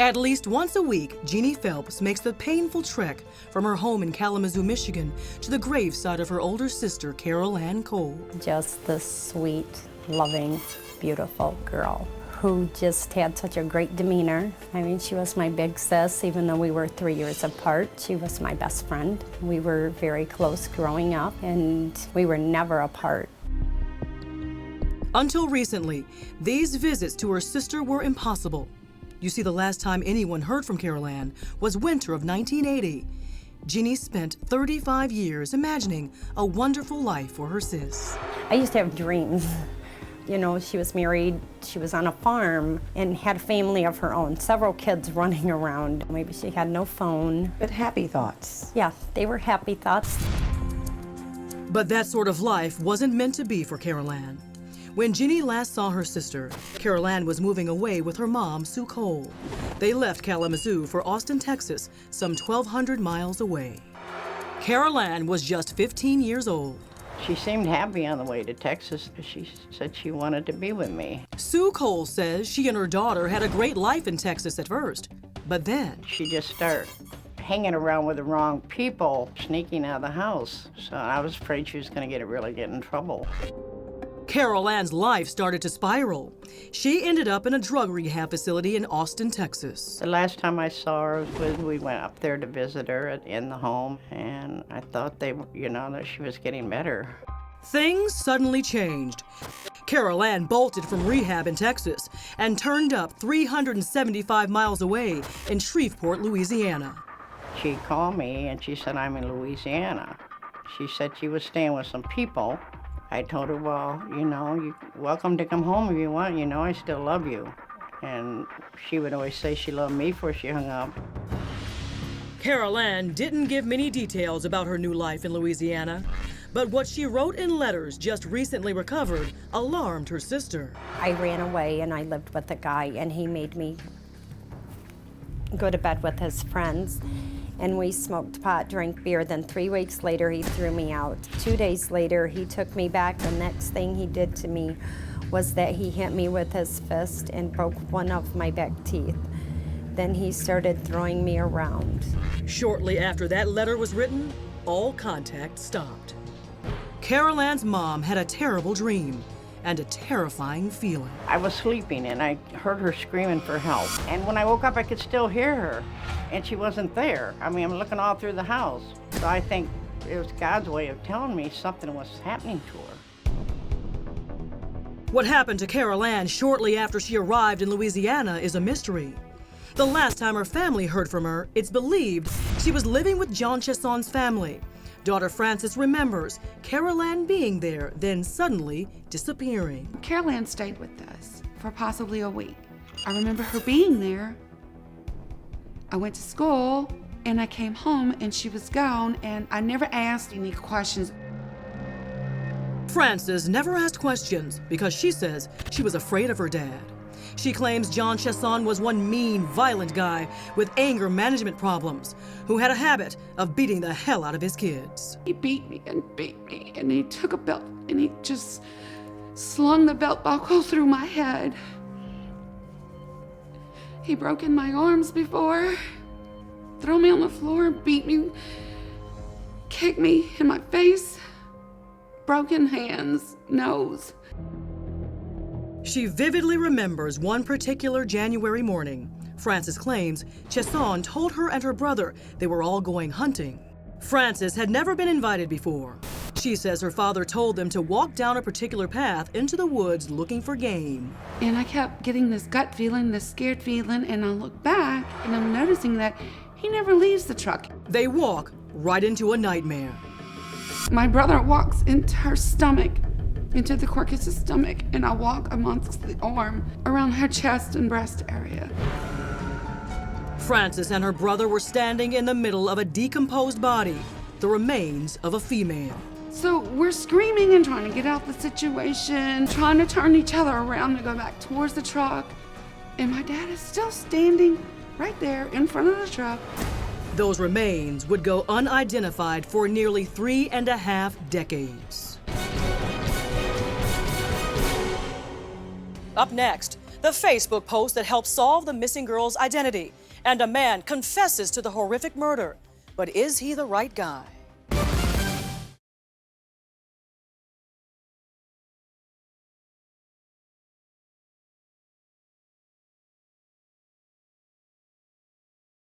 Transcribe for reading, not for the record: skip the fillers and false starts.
At least once a week, Jeanie Phelps makes the painful trek from her home in Kalamazoo, Michigan, to the gravesite of her older sister, Carol Ann Cole. Just this sweet, loving, beautiful girl who just had such a great demeanor. I mean, she was my big sis, even though we were 3 years apart. She was my best friend. We were very close growing up, and we were never apart. Until recently, these visits to her sister were impossible. You see, the last time anyone heard from Carol Ann was winter of 1980. Jeanie spent 35 years imagining a wonderful life for her sis. I used to have dreams. You know, she was married, she was on a farm, and had a family of her own, several kids running around. Maybe she had no phone. But happy thoughts. Yeah, they were happy thoughts. But that sort of life wasn't meant to be for Carol Ann. When Jeanie last saw her sister, Carol Ann was moving away with her mom, Sue Cole. They left Kalamazoo for Austin, Texas, some 1,200 miles away. Carol Ann was just 15 years old. She seemed happy on the way to Texas. She said she wanted to be with me. Sue Cole says she and her daughter had a great life in Texas at first, but then She just started hanging around with the wrong people, sneaking out of the house. So I was afraid she was going to really get in trouble. Carol Ann's life started to spiral. She ended up in a drug rehab facility in Austin, Texas. The last time I saw her was when we went up there to visit her in the home, and I thought that she was getting better. Things suddenly changed. Carol Ann bolted from rehab in Texas and turned up 375 miles away in Shreveport, Louisiana. She called me and she said, "I'm in Louisiana." She said she was staying with some people. I told her, "Well, you're welcome to come home if you want. I still love you." And she would always say she loved me before she hung up. Carol Ann didn't give many details about her new life in Louisiana, but what she wrote in letters just recently recovered alarmed her sister. I ran away and I lived with a guy, and he made me go to bed with his friends. And we smoked pot, drank beer. Then 3 weeks later, he threw me out. 2 days later, he took me back. The next thing he did to me was that he hit me with his fist and broke one of my back teeth. Then he started throwing me around. Shortly after that letter was written, all contact stopped. Carol Ann's mom had a terrible dream and a terrifying feeling. I was sleeping and I heard her screaming for help. And when I woke up, I could still hear her, and she wasn't there. I mean, I'm looking all through the house. So I think it was God's way of telling me something was happening to her. What happened to Carol Ann shortly after she arrived in Louisiana is a mystery. The last time her family heard from her, it's believed she was living with John Chesson's family. Daughter Frances remembers Carol Ann being there, then suddenly disappearing. Carol Ann stayed with us for possibly a week. I remember her being there. I went to school and I came home and she was gone, and I never asked any questions. Frances never asked questions because she says she was afraid of her dad. She claims John Chesson was one mean, violent guy with anger management problems who had a habit of beating the hell out of his kids. He beat me, and he took a belt and he just slung the belt buckle through my head. He broke in my arms before, threw me on the floor, beat me, kicked me in my face, broken hands, nose. She vividly remembers one particular January morning. Frances claims Chesson told her and her brother they were all going hunting. Frances had never been invited before. She says her father told them to walk down a particular path into the woods looking for game. And I kept getting this gut feeling, this scared feeling, and I look back and I'm noticing that he never leaves the truck. They walk right into a nightmare. My brother walks into her stomach, into the carcass's stomach, and I walk amongst the arm around her chest and breast area. Frances and her brother were standing in the middle of a decomposed body, the remains of a female. So we're screaming and trying to get out the situation, trying to turn each other around to go back towards the truck. And my dad is still standing right there in front of the truck. Those remains would go unidentified for nearly 3.5 decades. Up next, the Facebook post that helped solve the missing girl's identity. And a man confesses to the horrific murder. But is he the right guy?